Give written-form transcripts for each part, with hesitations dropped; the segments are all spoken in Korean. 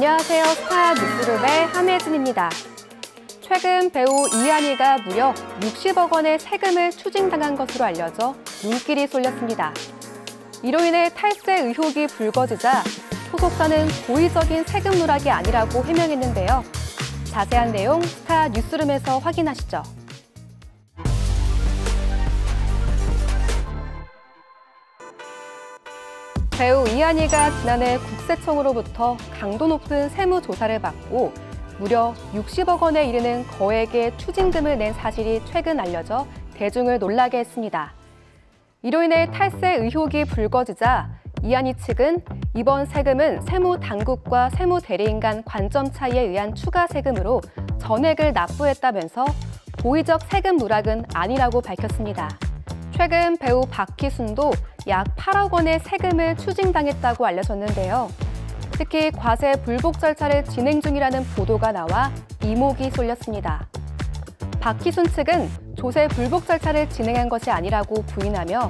안녕하세요. 스타 뉴스룸의 함혜진입니다. 최근 배우 이한희가 무려 60억 원의 세금을 추징당한 것으로 알려져 눈길이 쏠렸습니다. 이로 인해 탈세 의혹이 불거지자 소속사는 고의적인 세금 누락이 아니라고 해명했는데요. 자세한 내용 스타 뉴스룸에서 확인하시죠. 배우 이한희가 지난해 국세청으로부터 강도 높은 세무조사를 받고 무려 60억 원에 이르는 거액의 추징금을 낸 사실이 최근 알려져 대중을 놀라게 했습니다. 이로 인해 탈세 의혹이 불거지자 이한희 측은 이번 세금은 세무당국과 세무대리인 간 관점 차이에 의한 추가 세금으로 전액을 납부했다면서 고의적 세금 누락은 아니라고 밝혔습니다. 최근 배우 박희순도 약 8억 원의 세금을 추징당했다고 알려졌는데요. 특히 과세 불복 절차를 진행 중이라는 보도가 나와 이목이 쏠렸습니다. 박희순 측은 조세 불복 절차를 진행한 것이 아니라고 부인하며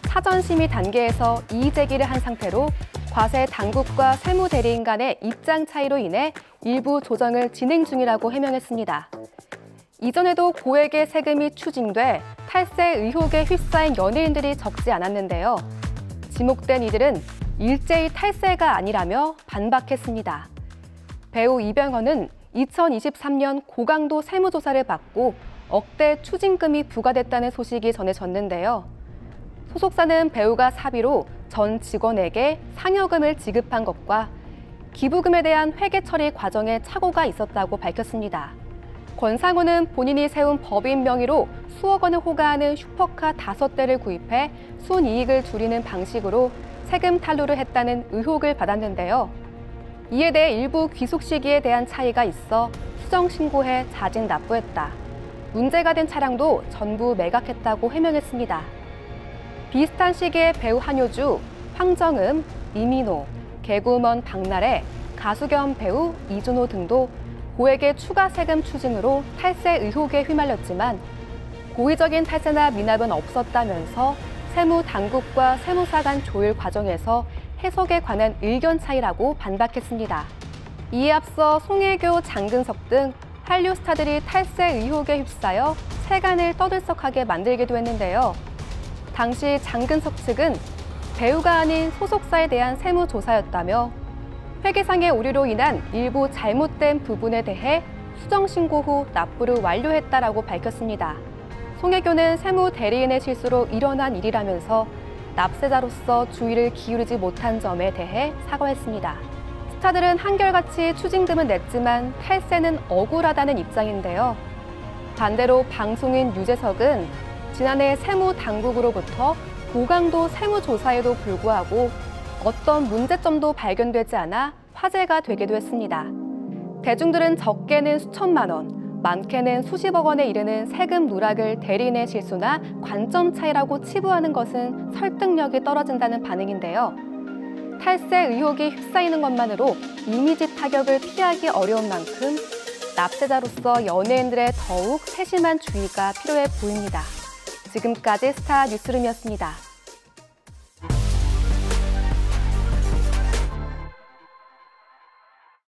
사전 심의 단계에서 이의 제기를 한 상태로 과세 당국과 세무대리인 간의 입장 차이로 인해 일부 조정을 진행 중이라고 해명했습니다. 이전에도 고액의 세금이 추징돼 탈세 의혹에 휩싸인 연예인들이 적지 않았는데요. 지목된 이들은 일제히 탈세가 아니라며 반박했습니다. 배우 이병헌은 2023년 고강도 세무조사를 받고 억대 추징금이 부과됐다는 소식이 전해졌는데요. 소속사는 배우가 사비로 전 직원에게 상여금을 지급한 것과 기부금에 대한 회계 처리 과정에 착오가 있었다고 밝혔습니다. 권상우는 본인이 세운 법인 명의로 수억 원을 호가하는 슈퍼카 5대를 구입해 순이익을 줄이는 방식으로 세금 탈루를 했다는 의혹을 받았는데요. 이에 대해 일부 귀속 시기에 대한 차이가 있어 수정 신고해 자진 납부했다. 문제가 된 차량도 전부 매각했다고 해명했습니다. 비슷한 시기에 배우 한효주, 황정음, 이민호, 개그우먼 박나래, 가수 겸 배우 이준호 등도 고액의 추가 세금 추징으로 탈세 의혹에 휘말렸지만 고의적인 탈세나 미납은 없었다면서 세무당국과 세무사 간 조율 과정에서 해석에 관한 의견 차이라고 반박했습니다. 이에 앞서 송혜교, 장근석 등 한류 스타들이 탈세 의혹에 휩싸여 세간을 떠들썩하게 만들기도 했는데요. 당시 장근석 측은 배우가 아닌 소속사에 대한 세무조사였다며 회계상의 오류로 인한 일부 잘못된 부분에 대해 수정 신고 후 납부를 완료했다라고 밝혔습니다. 송혜교는 세무대리인의 실수로 일어난 일이라면서 납세자로서 주의를 기울이지 못한 점에 대해 사과했습니다. 스타들은 한결같이 추징금은 냈지만 탈세는 억울하다는 입장인데요. 반대로 방송인 유재석은 지난해 세무당국으로부터 고강도 세무조사에도 불구하고 어떤 문제점도 발견되지 않아 화제가 되기도 했습니다. 대중들은 적게는 수천만 원, 많게는 수십억 원에 이르는 세금 누락을 대리인의 실수나 관점 차이라고 치부하는 것은 설득력이 떨어진다는 반응인데요. 탈세 의혹이 휩싸이는 것만으로 이미지 타격을 피하기 어려운 만큼 납세자로서 연예인들의 더욱 세심한 주의가 필요해 보입니다. 지금까지 스타 뉴스룸이었습니다.